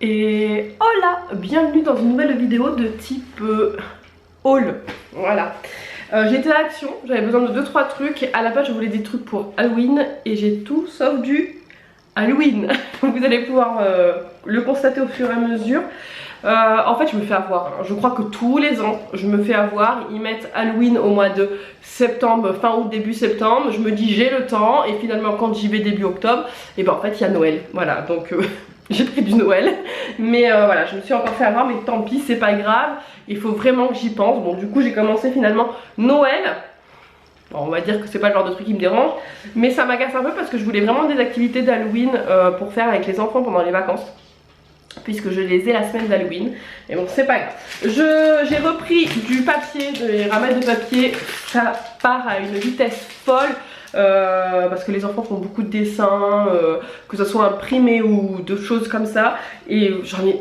Et hola, bienvenue dans une nouvelle vidéo de type haul. Voilà. J'étais à Action, j'avais besoin de 2-3 trucs. À la base je voulais des trucs pour Halloween et j'ai tout sauf du Halloween. Vous allez pouvoir le constater au fur et à mesure. En fait je me fais avoir, je crois que tous les ans je me fais avoir. Ils mettent Halloween au mois de septembre, fin août, début septembre. Je me dis j'ai le temps et finalement quand j'y vais début octobre, et ben en fait il y a Noël. Voilà, donc j'ai pris du Noël, mais voilà, je me suis encore fait avoir, mais tant pis, c'est pas grave, il faut vraiment que j'y pense. Bon, du coup, j'ai commencé finalement Noël. Bon, on va dire que c'est pas le genre de truc qui me dérange, mais ça m'agace un peu parce que je voulais vraiment des activités d'Halloween pour faire avec les enfants pendant les vacances, puisque je les ai la semaine d'Halloween. Et bon, c'est pas grave. J'ai repris du papier, des ramettes de papier, ça part à une vitesse folle. Parce que les enfants font beaucoup de dessins, que ce soit imprimé ou de choses comme ça, et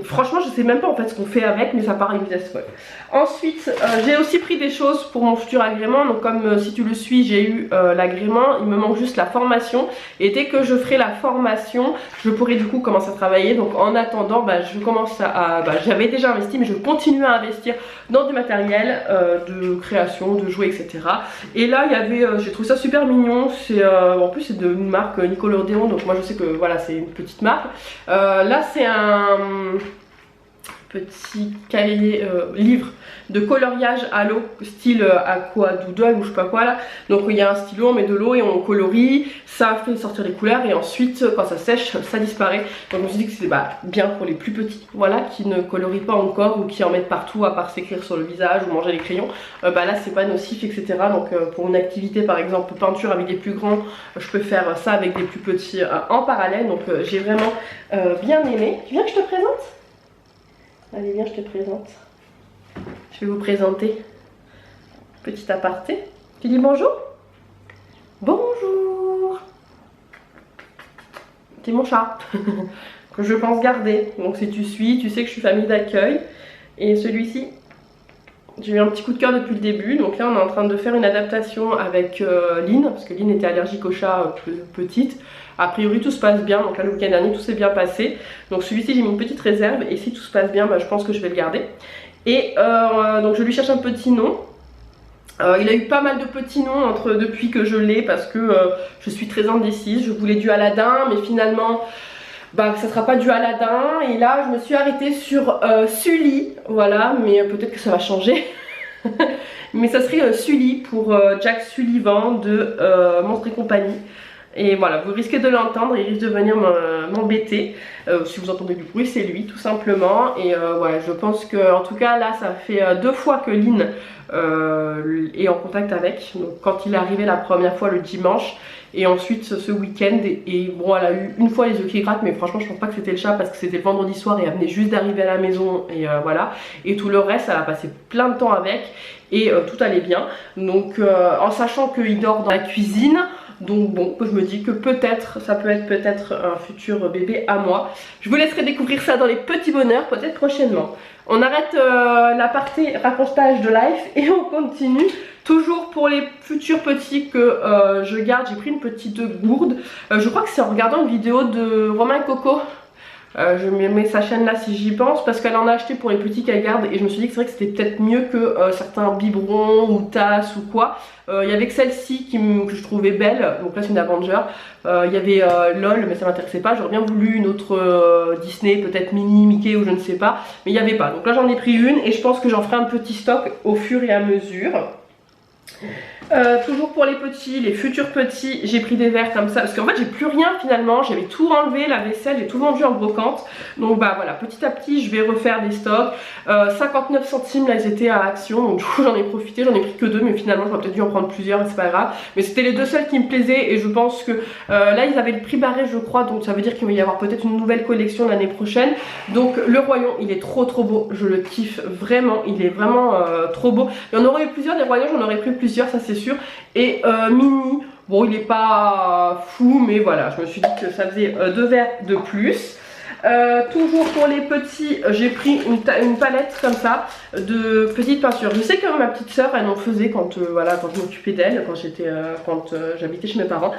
franchement je sais même pas en fait ce qu'on fait avec, mais ça part à une vitesse folle. Ensuite j'ai aussi pris des choses pour mon futur agrément. Donc comme si tu le suis, j'ai eu l'agrément, il me manque juste la formation, et dès que je ferai la formation je pourrai du coup commencer à travailler. Donc en attendant je commence à j'avais déjà investi, mais je continue à investir dans du matériel de création, de jouets, etc. Et là il y avait, j'ai trouvé ça super mignon. En plus c'est de une marque Nickelodeon, donc moi je sais que voilà c'est une petite marque. Là c'est un petit cahier, livre de coloriage à l'eau, style aqua doodle ou je sais pas quoi là. Donc il y a un stylo, on met de l'eau et on colorie, ça fait sortir les couleurs et ensuite quand ça sèche ça disparaît. Donc je me suis dit que c'était bien pour les plus petits, voilà, qui ne colorient pas encore ou qui en mettent partout à part s'écrire sur le visage ou manger les crayons. Là c'est pas nocif, etc. Donc pour une activité par exemple peinture avec des plus grands, je peux faire ça avec des plus petits en parallèle. Donc j'ai vraiment bien aimé. Tu viens que je te présente? Allez, viens, je te présente. Je vais vous présenter. Petit aparté. Tu dis bonjour? Bonjour. C'est mon chat que je pense garder. Donc si tu suis, tu sais que je suis famille d'accueil. Et celui-ci, j'ai eu un petit coup de cœur depuis le début. Donc là, on est en train de faire une adaptation avec Lynn, parce que Lynn était allergique au chat petite. A priori tout se passe bien, donc là le week-end dernier tout s'est bien passé. Donc celui-ci j'ai mis une petite réserve et si tout se passe bien je pense que je vais le garder. Et donc je lui cherche un petit nom. Il a eu pas mal de petits noms depuis que je l'ai, parce que je suis très indécise. Je voulais du Aladdin mais finalement ça sera pas du Aladdin. Et là je me suis arrêtée sur Sully, voilà, mais peut-être que ça va changer. Mais ça serait Sully pour Jack Sullivan de Monstres et compagnie. Et voilà, vous risquez de l'entendre, il risque de venir m'embêter. Si vous entendez du bruit, c'est lui tout simplement. Et ouais, je pense que en tout cas là ça fait 2 fois que Lynn est en contact avec. Donc quand il est arrivé la première fois le dimanche et ensuite ce week-end, et bon, elle a eu une fois les yeux qui grattent, mais franchement je pense pas que c'était le chat parce que c'était le vendredi soir et elle venait juste d'arriver à la maison. Et voilà, et tout le reste elle a passé plein de temps avec et tout allait bien. Donc en sachant qu'il dort dans la cuisine, donc bon, je me dis que peut-être, ça peut être peut-être un futur bébé à moi. Je vous laisserai découvrir ça dans les petits bonheurs, peut-être prochainement. On arrête la partie racontage de life et on continue. Toujours pour les futurs petits que je garde, j'ai pris une petite gourde. Je crois que c'est en regardant une vidéo de Romain Coco. Je mets sa chaîne là si j'y pense, parce qu'elle en a acheté pour les petits qu'elle garde et je me suis dit que c'est vrai que c'était peut-être mieux que certains biberons ou tasses ou quoi. Il y avait que celle-ci que je trouvais belle, donc là c'est une Avenger. Il y avait LOL mais ça m'intéressait pas, j'aurais bien voulu une autre Disney, peut-être Minnie, Mickey ou je ne sais pas, mais il n'y avait pas. Donc là j'en ai pris une et je pense que j'en ferai un petit stock au fur et à mesure. Toujours pour les petits, les futurs petits, j'ai pris des verres comme ça parce qu'en fait j'ai plus rien finalement, j'avais tout enlevé, la vaisselle, j'ai tout vendu en brocante. Donc voilà, petit à petit je vais refaire des stocks. 59 centimes là ils étaient à Action, donc du coup j'en ai profité, j'en ai pris que 2 mais finalement j'aurais peut-être dû en prendre plusieurs, c'est pas grave. Mais c'était les 2 seuls qui me plaisaient et je pense que là ils avaient le prix barré je crois, donc ça veut dire qu'il va y avoir peut-être une nouvelle collection l'année prochaine. Donc le Royon il est trop beau, je le kiffe vraiment, il est vraiment trop beau. Il y en aurait eu plusieurs des Royons, j'en aurais pris plusieurs, ça c'est sûr. Et Mini, bon il est pas fou mais voilà, je me suis dit que ça faisait 2 verres de plus. Toujours pour les petits, j'ai pris une palette comme ça de petites peintures. Je sais que ma petite soeur elle en faisait quand, voilà, quand je m'occupais d'elle, quand j'habitais chez mes parents.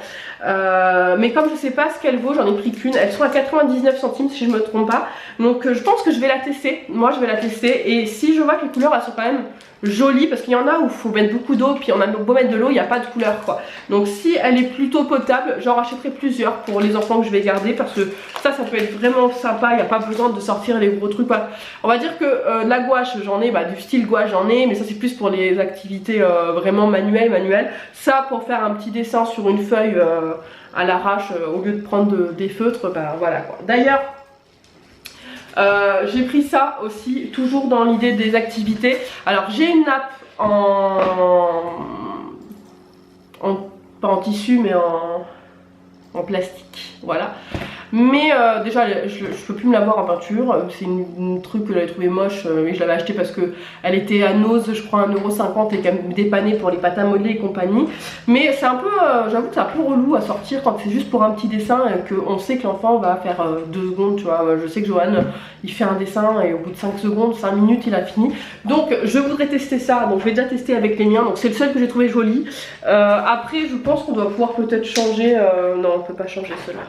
Mais comme je sais pas ce qu'elle vaut, j'en ai pris qu'une. Elles sont à 99 centimes si je me trompe pas. Donc je pense que je vais la tester. Moi je vais la tester. Et si je vois que les couleurs elles sont quand même jolies, parce qu'il y en a où il faut mettre beaucoup d'eau, puis on a beau mettre de l'eau, il n'y a pas de couleur quoi. Donc si elle est plutôt potable, j'en rachèterai plusieurs pour les enfants que je vais garder, parce que ça peut être vraiment sympa, il n'y a pas besoin de sortir les gros trucs. On va dire que la gouache j'en ai, du style gouache j'en ai, mais ça c'est plus pour les activités vraiment manuelles. Ça pour faire un petit dessin sur une feuille à l'arrache, au lieu de prendre des feutres, voilà quoi. D'ailleurs, j'ai pris ça aussi, toujours dans l'idée des activités. Alors j'ai une nappe pas en tissu mais en plastique, voilà. Mais déjà je peux plus me l'avoir en peinture. C'est une truc que j'avais trouvé moche, mais je l'avais acheté parce que elle était à Nose, je crois 1,50 € et qu'elle me dépannait pour les pâtes à modeler et compagnie. Mais c'est un peu, j'avoue que c'est un peu relou à sortir quand c'est juste pour un petit dessin et qu'on sait que l'enfant va faire 2 secondes, tu vois. Je sais que Johan il fait un dessin et au bout de 5 secondes, 5 minutes il a fini. Donc je voudrais tester ça, donc je vais déjà tester avec les miens. Donc c'est le seul que j'ai trouvé joli. Après je pense qu'on doit pouvoir peut-être changer, non on peut pas changer cela.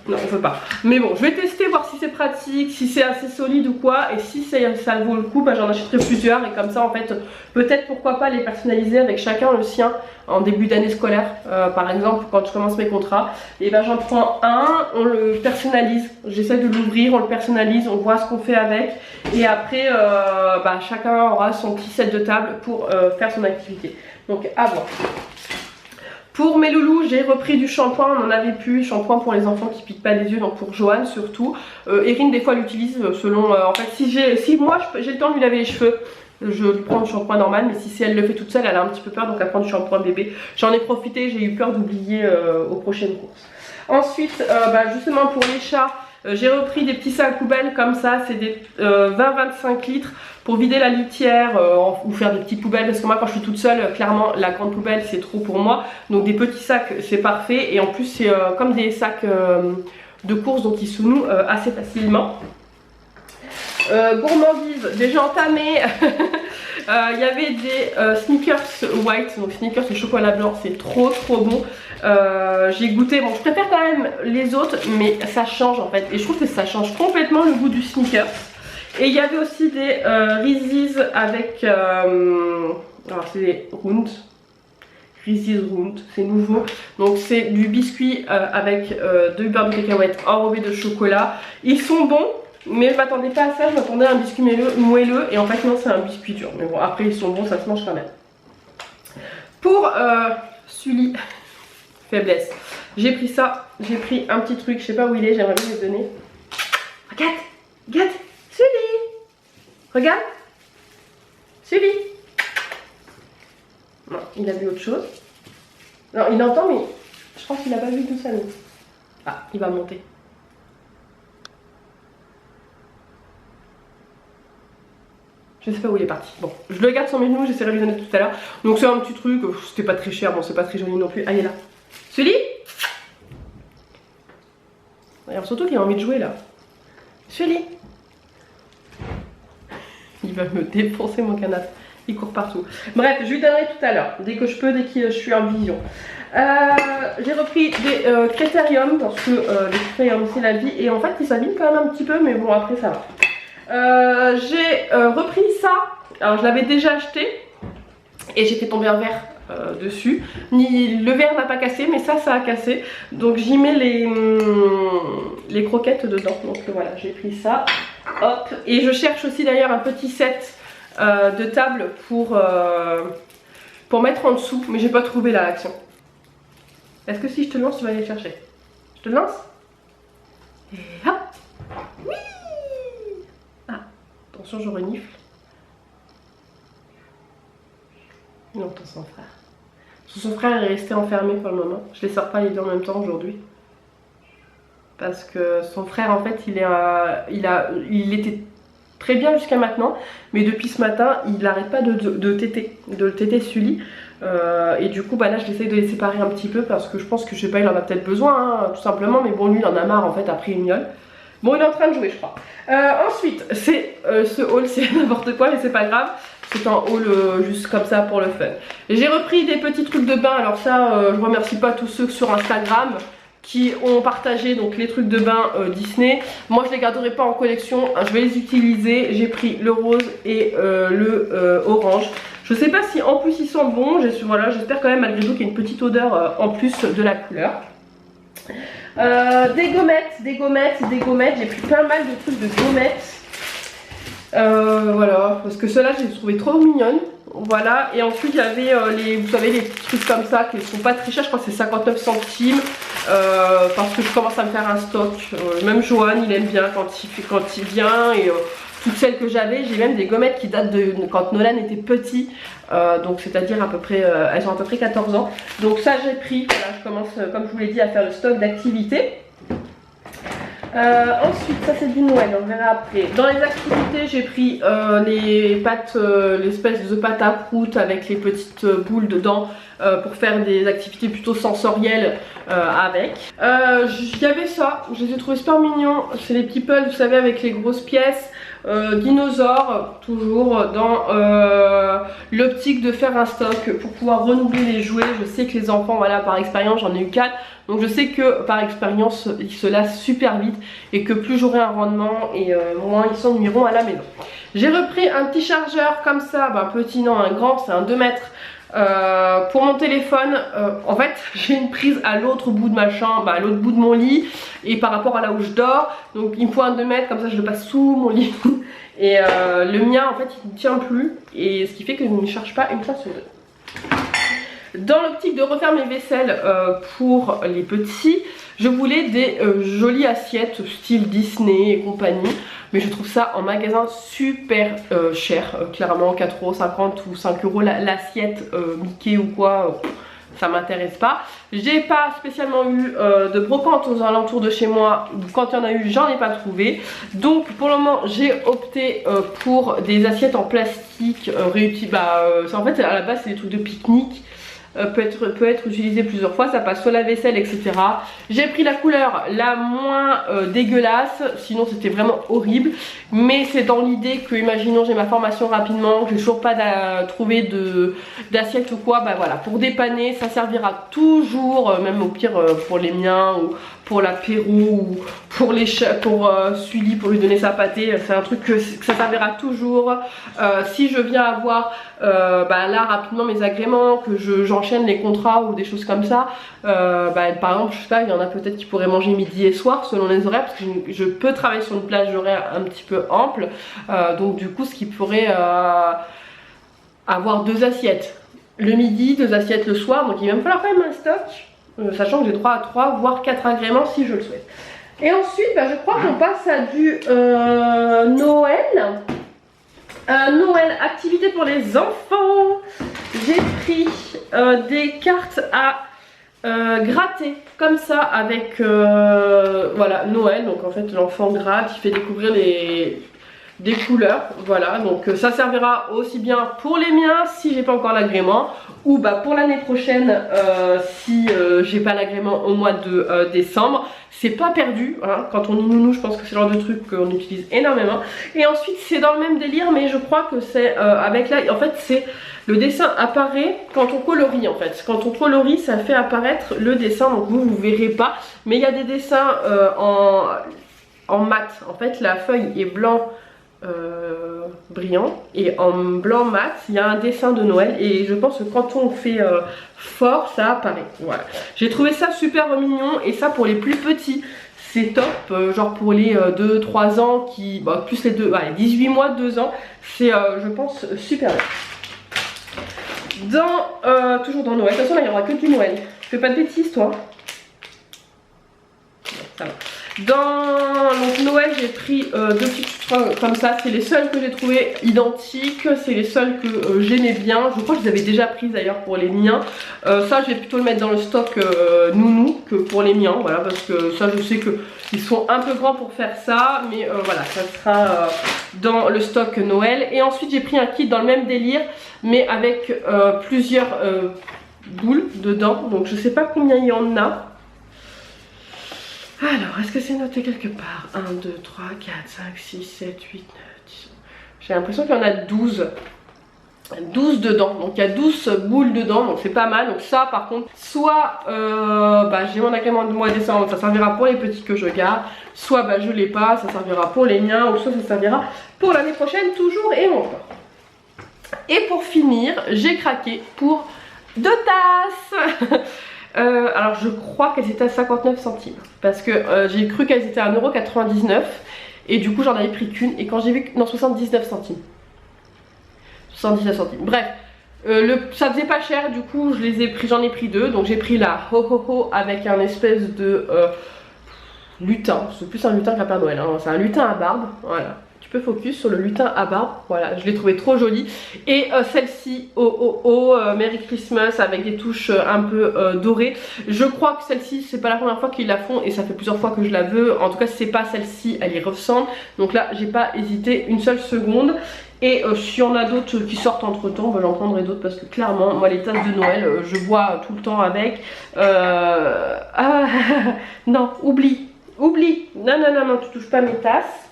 Non, on peut pas. Mais bon, je vais tester, voir si c'est pratique, si c'est assez solide ou quoi. Et si ça vaut le coup, j'en achèterai plusieurs. Et comme ça, en fait, peut-être pourquoi pas les personnaliser avec chacun le sien en début d'année scolaire. Par exemple, quand je commence mes contrats, et j'en prends un, on le personnalise. J'essaie de l'ouvrir, on le personnalise, on voit ce qu'on fait avec. Et après, chacun aura son petit set de table pour faire son activité. Donc, à voir. Pour mes loulous, j'ai repris du shampoing, on en avait plus, shampoing pour les enfants qui piquent pas les yeux, donc pour Johan surtout. Erin des fois l'utilise selon, en fait si moi j'ai le temps de lui laver les cheveux, je lui prends du shampoing normal, mais si elle le fait toute seule, elle a un petit peu peur, donc elle prend du shampoing bébé. J'en ai profité, j'ai eu peur d'oublier aux prochaines courses. Ensuite, justement pour les chats, j'ai repris des petits sacs poubelles comme ça, c'est des 20-25 litres pour vider la litière ou faire des petites poubelles, parce que moi quand je suis toute seule, clairement la grande poubelle c'est trop pour moi, donc des petits sacs c'est parfait, et en plus c'est comme des sacs de course, donc ils se nouent assez facilement. Gourmandise, déjà entamé. Il y avait des sneakers white, donc sneakers au chocolat blanc, c'est trop bon. J'ai goûté, bon je préfère quand même les autres, mais ça change en fait, et je trouve que ça change complètement le goût du sneaker. Et il y avait aussi des Reese's avec, alors c'est des Round, Reese's Round, c'est nouveau. Donc c'est du biscuit avec du beurre de cacahuète enrobé de chocolat. Ils sont bons, mais je m'attendais pas à ça, je m'attendais à un biscuit moelleux, et en fait non, c'est un biscuit dur. Mais bon, après ils sont bons, ça se mange quand même. Pour Sully, faiblesse, j'ai pris ça, j'ai pris un petit truc, je sais pas où il est, j'aimerais bien le donner. Regarde, Sully, regarde, Sully. Non, il a vu autre chose. Non, il entend, mais je pense qu'il n'a pas vu tout ça. Ah, il va monter. Je sais pas où il est parti. Bon, je le garde sur mes genoux, j'essaierai de lui donner tout à l'heure. Donc c'est un petit truc, c'était pas très cher, bon c'est pas très joli non plus. Ah, il est là. Sully. Regarde, surtout qu'il a envie de jouer là. Sully. Il va me défoncer mon canapé. Il court partout. Bref, je lui donnerai tout à l'heure, dès que je peux, dès que je suis en vision. J'ai repris des critériums, parce que les critériums c'est la vie, et en fait ils s'abîment quand même un petit peu, mais bon après ça va. J'ai repris ça, alors je l'avais déjà acheté, et j'ai fait tomber un verre dessus. Le verre n'a pas cassé, mais ça a cassé, donc j'y mets les croquettes dedans. Donc voilà, j'ai pris ça, hop, et je cherche aussi d'ailleurs un petit set de table pour mettre en dessous, mais j'ai pas trouvé la action. Est-ce que si je te lance tu vas aller le chercher? Je te lance? Et hop. Oui. Ah, attention je renifle. Non, son frère. Son frère est resté enfermé pour le moment. Je les sors pas les deux en même temps aujourd'hui. Parce que son frère en fait il était très bien jusqu'à maintenant, mais depuis ce matin il n'arrête pas de téter Sully, et du coup là je l'essaye de les séparer un petit peu, parce que je pense que je sais pas, il en a peut-être besoin tout simplement, mais bon lui il en a marre en fait après une miaule, Bon, il est en train de jouer, je crois. Ensuite, c'est ce haul, c'est n'importe quoi, mais c'est pas grave. C'est un haul juste comme ça pour le fun. J'ai repris des petits trucs de bain. Alors ça, je remercie pas tous ceux sur Instagram qui ont partagé donc les trucs de bain Disney. Moi, je les garderai pas en collection. Je vais les utiliser. J'ai pris le rose et le orange. Je sais pas si en plus ils sentent bon. Voilà, j'espère quand même malgré tout qu'il y a une petite odeur en plus de la couleur. Des gommettes. J'ai pris pas mal de trucs de gommettes. Voilà, parce que ceux-là, je les trouvais trop mignonnes. Voilà, et ensuite il y avait vous savez, les petits trucs comme ça qui ne sont pas très chers. Je crois que c'est 59 centimes. Parce que je commence à me faire un stock. Même Johan, il aime bien quand il vient. Et toutes celles que j'avais, j'ai même des gommettes qui datent de quand Nolan était petit. Donc c'est-à-dire à peu près, elles ont à peu près 14 ans. Donc ça j'ai pris, voilà, je commence comme je vous l'ai dit à faire le stock d'activités. Ensuite, ça c'est du Noël, on verra après. Dans les activités, j'ai pris les pâtes, l'espèce de pâte à prout avec les petites boules dedans pour faire des activités plutôt sensorielles avec. Il y avait ça, je les ai trouvés super mignons. C'est les people, vous savez, avec les grosses pièces. Dinosaures, toujours dans l'optique de faire un stock pour pouvoir renouveler les jouets. Je sais que les enfants, voilà, par expérience, j'en ai eu 4. Donc je sais que par expérience ils se lassent super vite et que plus j'aurai un rendement et moins ils s'ennuieront à la maison. J'ai repris un petit chargeur comme ça, ben petit non, un grand, c'est un 2 mètres pour mon téléphone. En fait j'ai une prise à l'autre bout de ma chambre, ben, à l'autre bout de mon lit et par rapport à là où je dors. Donc il me faut un 2 mètres, comme ça je le passe sous mon lit. Et le mien en fait il ne tient plus et ce qui fait que je ne charge pas une fois sur deux. Dans l'optique de refaire mes vaisselles pour les petits, je voulais des jolies assiettes style Disney et compagnie. Mais je trouve ça en magasin super cher, clairement 4,50 € ou 5 € l'assiette Mickey ou quoi, ça m'intéresse pas. J'ai pas spécialement eu de brocante aux alentours de chez moi. Quand il y en a eu, j'en ai pas trouvé. Donc pour le moment j'ai opté pour des assiettes en plastique réutilisables. En fait à la base c'est des trucs de pique-nique. Peut être utilisé plusieurs fois, ça passe sur la vaisselle, etc. J'ai pris la couleur la moins dégueulasse, sinon c'était vraiment horrible. Mais c'est dans l'idée que, imaginons j'ai ma formation rapidement, que j'ai toujours pas trouvé d'assiette ou quoi, bah voilà, pour dépanner, ça servira toujours, même au pire pour les miens ou pour l'apéro ou pour les chats, pour Sully, pour lui donner sa pâtée. C'est un truc que ça servira toujours. Si je viens avoir là rapidement mes agréments, que j'enchaîne les contrats ou des choses comme ça, par exemple je sais pas, il y en a peut-être qui pourraient manger midi et soir selon les horaires, parce que je peux travailler sur une plage horaire un petit peu ample, donc du coup ce qui pourrait avoir 2 assiettes le midi, 2 assiettes le soir, donc il va me falloir quand même un stock, sachant que j'ai droit à 3 voire 4 agréments si je le souhaite. Et ensuite je crois qu'on passe à du Noël. Noël, activité pour les enfants. J'ai pris des cartes à gratter comme ça avec voilà, Noël. Donc en fait l'enfant gratte, il fait découvrir des couleurs, voilà. Donc ça servira aussi bien pour les miens si j'ai pas encore l'agrément, ou pour l'année prochaine si j'ai pas l'agrément au mois de décembre. C'est pas perdu, hein. Quand on est nounou, je pense que c'est le genre de truc qu'on utilise énormément. Et ensuite c'est dans le même délire, mais je crois que c'est avec en fait c'est le dessin apparaît quand on colorie. En fait quand on colorie, ça fait apparaître le dessin, donc vous verrez pas, mais il y a des dessins en mat. En fait la feuille est blanc brillant et en blanc mat il y a un dessin de Noël, et je pense que quand on fait fort ça apparaît. Voilà, j'ai trouvé ça super mignon, et ça pour les plus petits c'est top, genre pour les 2-3 ans qui plus les 18 mois, 2 ans, c'est je pense super bien. Toujours dans Noël, de toute façon là il n'y aura que du Noël, je fais pas de bêtises toi. Ça va. Dans Noël j'ai pris 2 petits trucs comme ça, c'est les seuls que j'ai trouvé identiques, c'est les seuls que j'aimais bien. Je crois que je les avais déjà prises d'ailleurs pour les miens. Ça je vais plutôt le mettre dans le stock nounou que pour les miens, voilà, parce que ça je sais qu'ils sont un peu grands pour faire ça, mais voilà, ça sera dans le stock Noël. Et ensuite j'ai pris un kit dans le même délire, mais avec plusieurs boules dedans, donc je sais pas combien il y en a. Alors, est-ce que c'est noté quelque part? 1, 2, 3, 4, 5, 6, 7, 8, 9, 10. J'ai l'impression qu'il y en a 12. 12 dedans, donc il y a 12 boules dedans, donc c'est pas mal. Donc ça par contre, soit j'ai mon agrément de mois de décembre, ça servira pour les petits que je garde, soit je l'ai pas, ça servira pour les miens, ou soit ça servira pour l'année prochaine toujours et encore. Et pour finir, j'ai craqué pour 2 tasses. Alors je crois qu'elles étaient à 59 centimes, parce que j'ai cru qu'elles étaient à 1,99 € et du coup j'en avais pris qu'une, et quand j'ai vu que... non, 79 centimes. 79 centimes. Bref, ça faisait pas cher, du coup j'en ai pris 2. Donc j'ai pris la Ho Ho Ho avec un espèce de lutin. C'est plus un lutin qu'un Père Noël, hein. C'est un lutin à barbe. Voilà. Tu peux focus sur le lutin à barbe. Voilà, je l'ai trouvé trop jolie. Et celle-ci, Merry Christmas, avec des touches un peu dorées. Je crois que celle-ci, c'est pas la première fois qu'ils la font et ça fait plusieurs fois que je la veux. En tout cas, si c'est pas celle-ci, elle y ressemble. Donc là, j'ai pas hésité une seule seconde. Et s'il y en a d'autres qui sortent entre temps, j'en prendrai d'autres parce que clairement, moi les tasses de Noël, je bois tout le temps avec. Ah, non, oublie. Non, tu touches pas mes tasses.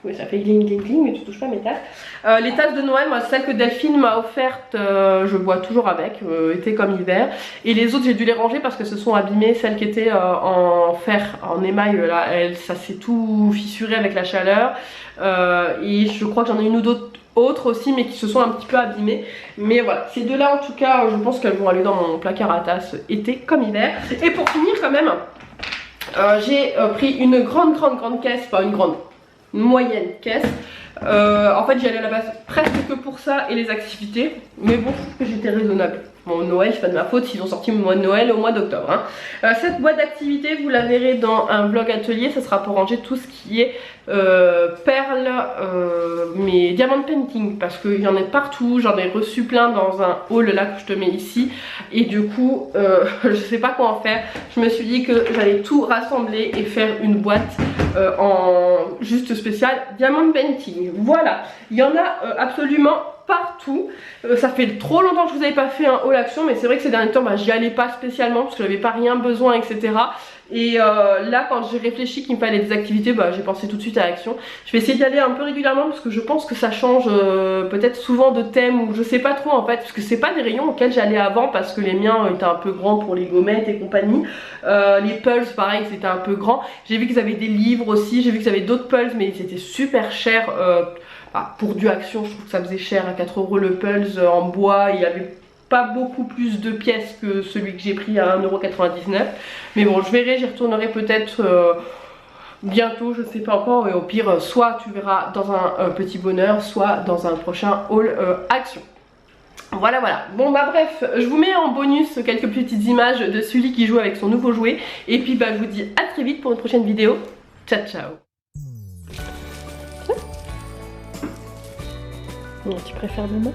Oui, ça fait gling gling gling, mais tu touches pas mes tasses. Les tasses de Noël, moi celle que Delphine m'a offerte, je bois toujours avec, été comme hiver. Et les autres j'ai dû les ranger parce que se sont abîmées. Celles qui étaient en fer, en émail, là, ça s'est tout fissuré avec la chaleur. Et je crois que j'en ai une ou d'autres autres aussi, mais qui se sont un petit peu abîmées. Mais voilà, ces deux là en tout cas, je pense qu'elles vont aller dans mon placard à tasses été comme hiver. Et pour finir quand même, j'ai pris une grande caisse, pas une grande, moyenne caisse. En fait j'y allais à la base presque que pour ça et les activités, mais bon, je trouve que j'étais raisonnable. Bon, Noël, c'est pas de ma faute s'ils ont sorti mon mois de Noël au mois d'octobre, hein. Cette boîte d'activités, vous la verrez dans un vlog atelier, ça sera pour ranger tout ce qui est perles, mais diamant painting, parce qu'il y en a partout. J'en ai reçu plein dans un haul là que je te mets ici, et du coup je sais pas quoi en faire. Je me suis dit que j'allais tout rassembler et faire une boîte en juste spécial diamant painting. Voilà, il y en a absolument partout. Ça fait trop longtemps que je vous avais pas fait un haul action, mais c'est vrai que ces derniers temps j'y allais pas spécialement parce que j'avais pas rien besoin, etc. Et là quand j'ai réfléchi qu'il me fallait des activités, j'ai pensé tout de suite à Action. Je vais essayer d'y aller un peu régulièrement parce que je pense que ça change peut-être souvent de thème, ou je sais pas trop en fait, parce que c'est pas des rayons auxquels j'allais avant parce que les miens étaient un peu grands pour les gommettes et compagnie. Les pulls pareil, c'était un peu grand. J'ai vu qu'ils avaient des livres aussi, j'ai vu qu'ils avaient d'autres pulls, mais c'était super cher. Pour du Action, je trouve que ça faisait cher, à 4 € le pulse en bois. Il y avait pas beaucoup plus de pièces que celui que j'ai pris à 1,99 €. Mais bon, je verrai, j'y retournerai peut-être bientôt, je ne sais pas encore. Et au pire, soit tu verras dans un petit bonheur, soit dans un prochain haul Action. Voilà. Bon bref, je vous mets en bonus quelques petites images de Sully qui joue avec son nouveau jouet. Et puis je vous dis à très vite pour une prochaine vidéo. Ciao. Tu préfères maman ?